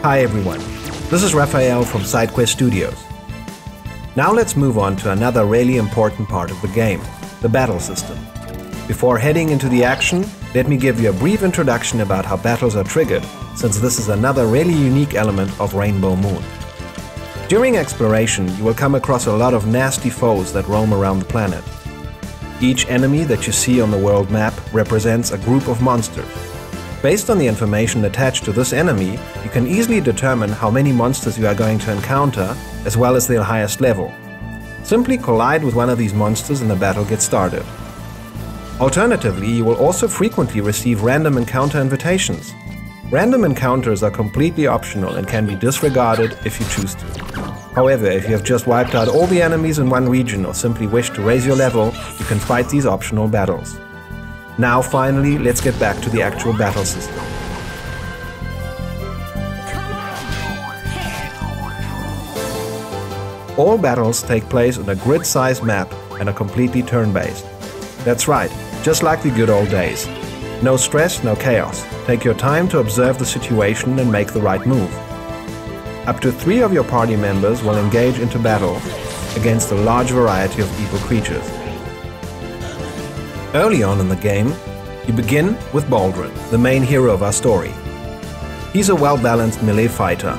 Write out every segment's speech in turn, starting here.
Hi everyone, this is Raphael from SideQuest Studios. Now let's move on to another really important part of the game, the battle system. Before heading into the action, let me give you a brief introduction about how battles are triggered, since this is another really unique element of Rainbow Moon. During exploration, you will come across a lot of nasty foes that roam around the planet. Each enemy that you see on the world map represents a group of monsters. Based on the information attached to this enemy, you can easily determine how many monsters you are going to encounter, as well as their highest level. Simply collide with one of these monsters and the battle gets started. Alternatively, you will also frequently receive random encounter invitations. Random encounters are completely optional and can be disregarded if you choose to. However, if you have just wiped out all the enemies in one region or simply wish to raise your level, you can fight these optional battles. Now finally, let's get back to the actual battle system. All battles take place on a grid-sized map and are completely turn-based. That's right, just like the good old days. No stress, no chaos. Take your time to observe the situation and make the right move. Up to 3 of your party members will engage into battle against a large variety of evil creatures. Early on in the game, you begin with Baldren, the main hero of our story. He's a well-balanced melee fighter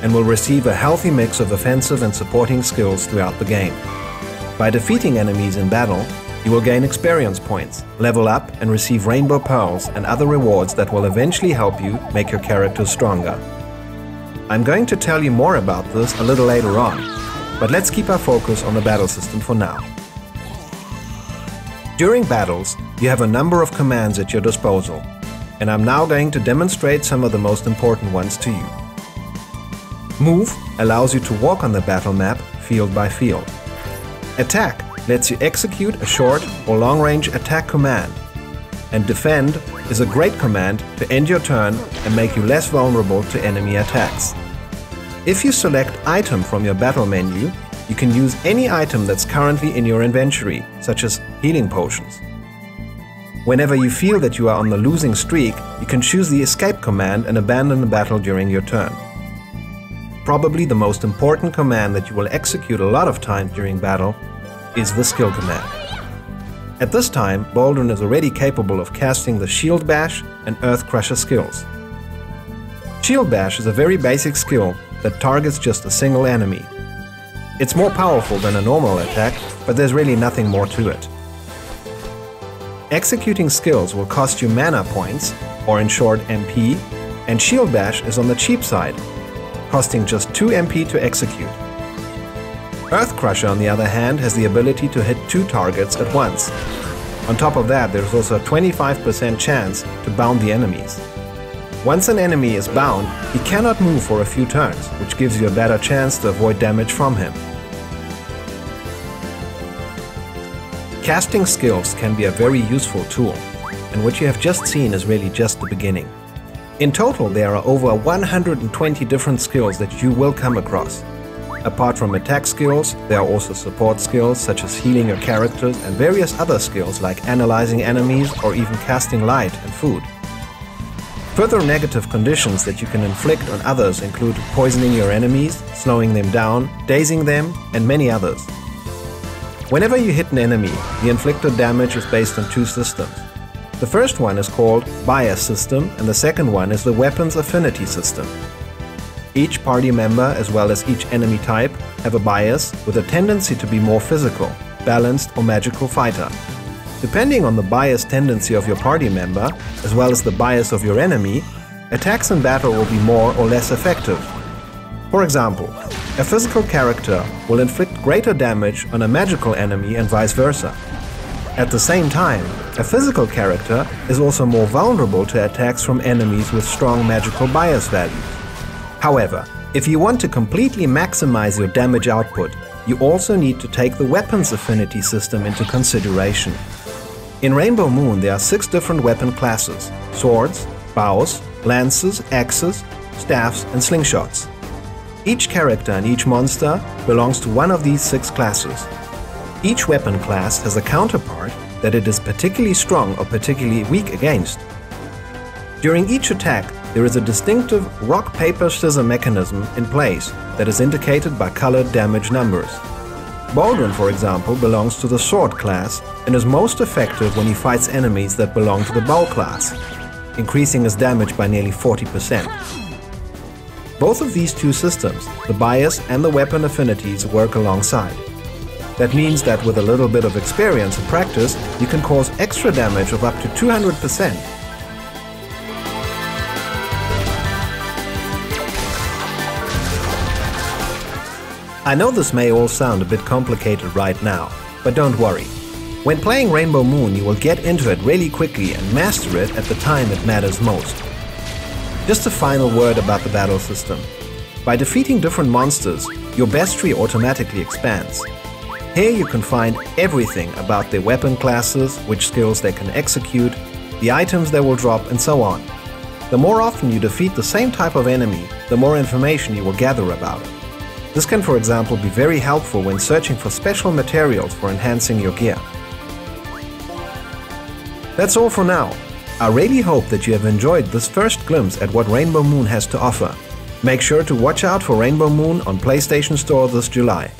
and will receive a healthy mix of offensive and supporting skills throughout the game. By defeating enemies in battle, you will gain experience points, level up and receive rainbow pearls and other rewards that will eventually help you make your character stronger. I'm going to tell you more about this a little later on, but let's keep our focus on the battle system for now. During battles, you have a number of commands at your disposal, and I'm now going to demonstrate some of the most important ones to you. Move allows you to walk on the battle map field by field. Attack lets you execute a short or long-range attack command, and Defend is a great command to end your turn and make you less vulnerable to enemy attacks. If you select Item from your battle menu, you can use any item that's currently in your inventory, such as healing potions. Whenever you feel that you are on the losing streak, you can choose the Escape command and abandon the battle during your turn. Probably the most important command that you will execute a lot of times during battle is the Skill command. At this time, Baldren is already capable of casting the Shield Bash and Earth Crusher skills. Shield Bash is a very basic skill that targets just a single enemy. It's more powerful than a normal attack, but there's really nothing more to it. Executing skills will cost you mana points, or in short MP, and Shield Bash is on the cheap side, costing just 2 MP to execute. Earth Crusher, on the other hand, has the ability to hit 2 targets at once. On top of that, there's also a 25% chance to bound the enemies. Once an enemy is bound, he cannot move for a few turns, which gives you a better chance to avoid damage from him. Casting skills can be a very useful tool, and what you have just seen is really just the beginning. In total, there are over 120 different skills that you will come across. Apart from attack skills, there are also support skills such as healing your characters and various other skills like analyzing enemies or even casting light and food. Further negative conditions that you can inflict on others include poisoning your enemies, slowing them down, dazing them, and many others. Whenever you hit an enemy, the inflicted damage is based on 2 systems. The first one is called Bias System and the second one is the Weapons Affinity System. Each party member, as well as each enemy type, have a bias with a tendency to be more physical, balanced or magical fighter. Depending on the bias tendency of your party member, as well as the bias of your enemy, attacks in battle will be more or less effective. For example, a physical character will inflict greater damage on a magical enemy and vice versa. At the same time, a physical character is also more vulnerable to attacks from enemies with strong magical bias values. However, if you want to completely maximize your damage output, you also need to take the Weapons Affinity system into consideration. In Rainbow Moon there are 6 different weapon classes: swords, bows, lances, axes, staffs and slingshots. Each character and each monster belongs to one of these 6 classes. Each weapon class has a counterpart that it is particularly strong or particularly weak against. During each attack, there is a distinctive rock-paper-scissor mechanism in place that is indicated by colored damage numbers. Baldren, for example, belongs to the sword class and is most effective when he fights enemies that belong to the bow class, increasing his damage by nearly 40%. Both of these two systems, the bias and the weapon affinities, work alongside. That means that with a little bit of experience and practice, you can cause extra damage of up to 200%. I know this may all sound a bit complicated right now, but don't worry. When playing Rainbow Moon, you will get into it really quickly and master it at the time it matters most. Just a final word about the battle system. By defeating different monsters, your best tree automatically expands. Here you can find everything about their weapon classes, which skills they can execute, the items they will drop, and so on. The more often you defeat the same type of enemy, the more information you will gather about it. This can, for example, be very helpful when searching for special materials for enhancing your gear. That's all for now. I really hope that you have enjoyed this first glimpse at what Rainbow Moon has to offer. Make sure to watch out for Rainbow Moon on PlayStation Store this July.